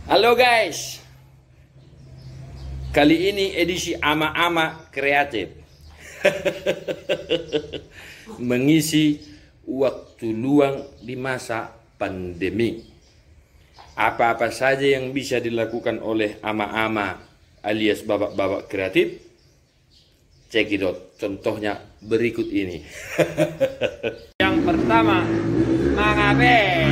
Halo guys, kali ini edisi ama-ama kreatif. Mengisi waktu luang di masa pandemi. Apa-apa saja yang bisa dilakukan oleh ama-ama alias babak-babak kreatif? Cekidot, contohnya berikut ini. Yang pertama, mangabe.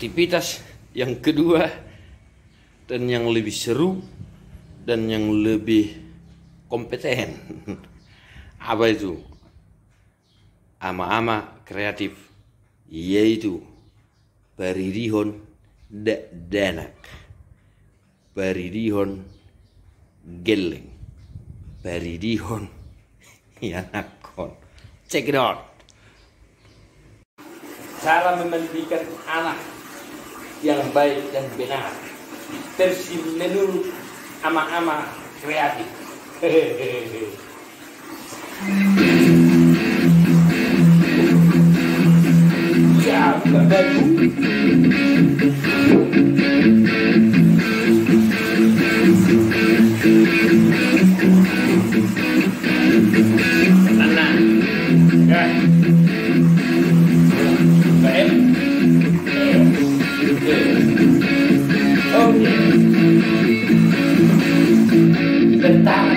Aktivitas yang kedua dan yang lebih seru dan yang lebih kompeten. Apa itu? Ama-ama kreatif, yaitu baririhon danak, baririhon geleng, baririhon yanakon. Check it out. Cara memandikan anak yang baik dan benar versi menurut ama-ama kreatif. Ya, baru. Tenang. Ya. Baik. Oke. Bentar.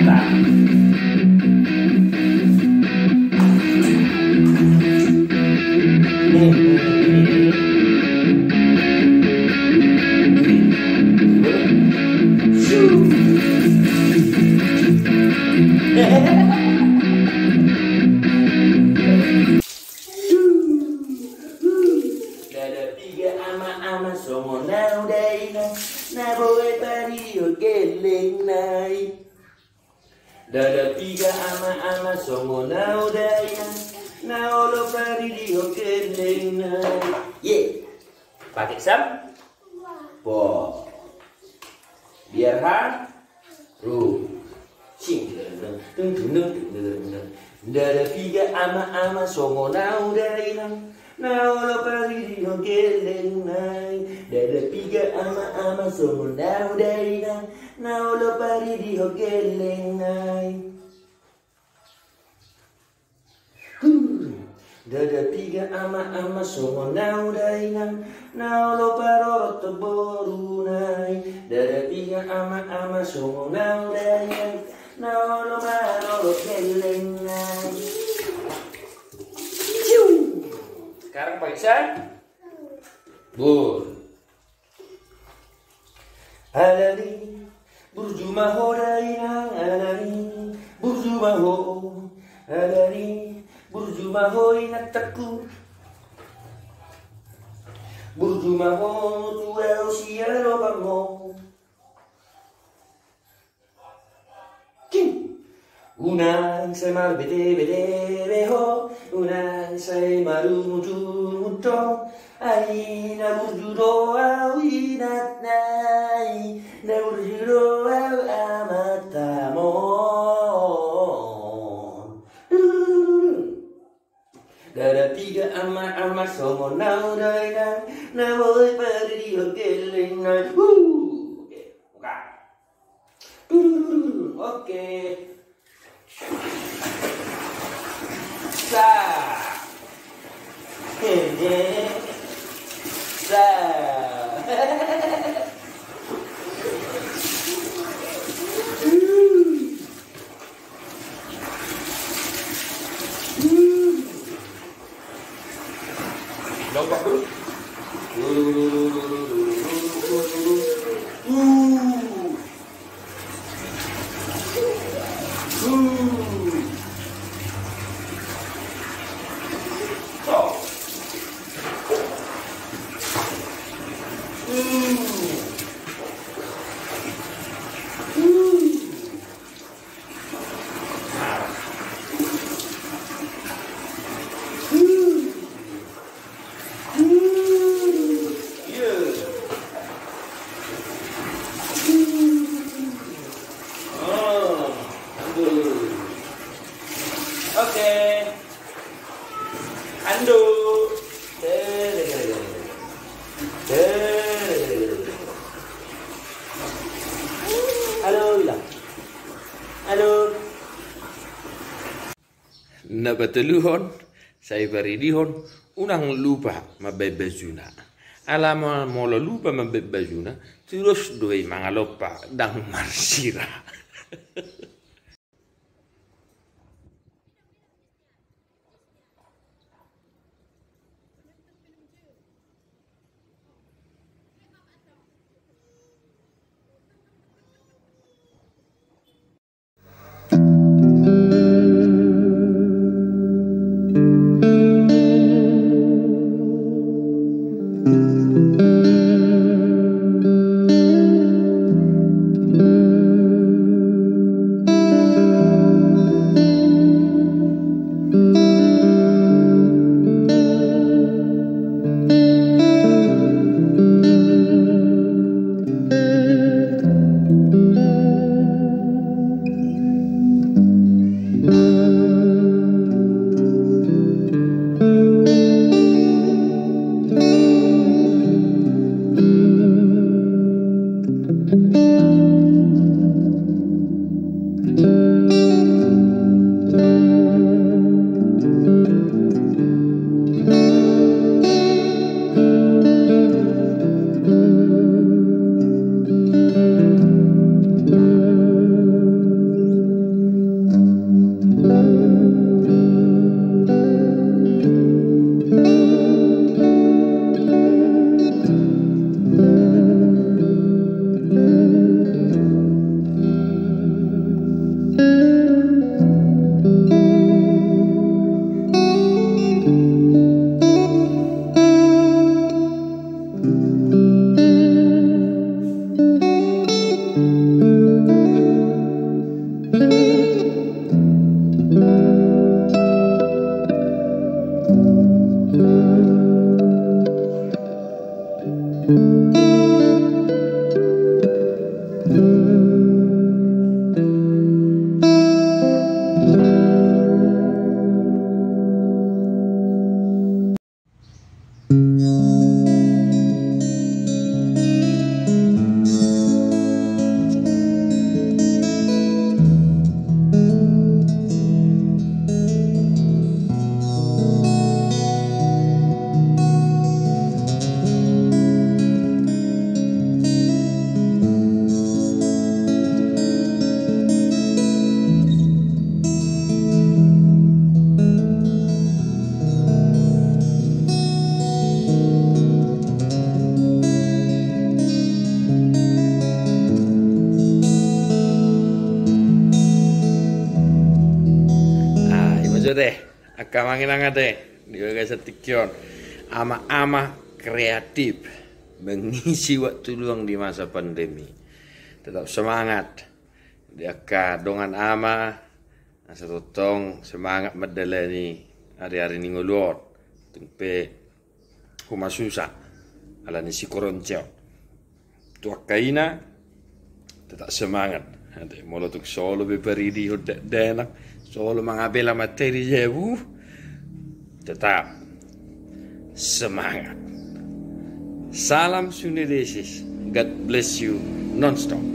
Ada tiga ama-ama songo nau daina na boe pario geleng nai. Dada tiga ama-ama songo nau daina na olo pario geleng nai. Ye, pakai sam? Bo. Biar Ru. Sing. Dada piga ama songo nau dainang. Nau lo pari no geleng nai. Dada piga ama songo nau dainang. Nau lo pari di ho geleng nai. Dada piga ama songo nau dainang. Nau lo paroro teboru nai. Dada piga ama songo nau dainang. Nau lo paroro geleng nai. Sekarang Pak Iksan. Bur. Alani burjumaho dainang. Alani burjumaho. Alani burjumaho inataku. Burjumaho tu el cielo vamos. Unang say mar bede beho, unang say maru muto, ay na burjudo au inat nai, na burjudo au amatamon. Dada tiga ama songo nau dainang, na boy pari di hogeling nai. Oke. Sa. Sa. Lompat dulu. Oke. Andu. Halo, bilang. Halo. Nabateluhon, saya baridihon, unang lupa mabebezuna. Alama mola lupa mabebezuna, terus doi mangalopa dang marsira. deh, akamangin deh, dia guys setikion, ama-ama kreatif mengisi waktu luang di masa pandemi. Tetap semangat, dia dongan ama, satu tong semangat medalani hari-hari ni ngulur, tempe rumah susah, ala ni si koronceo, tua kaina, tetap semangat. Nanti mula tu solo beperidi udah denak, solo mengabela materi jebu, tetap semangat. Salam Sundaesis, God bless you non-stop.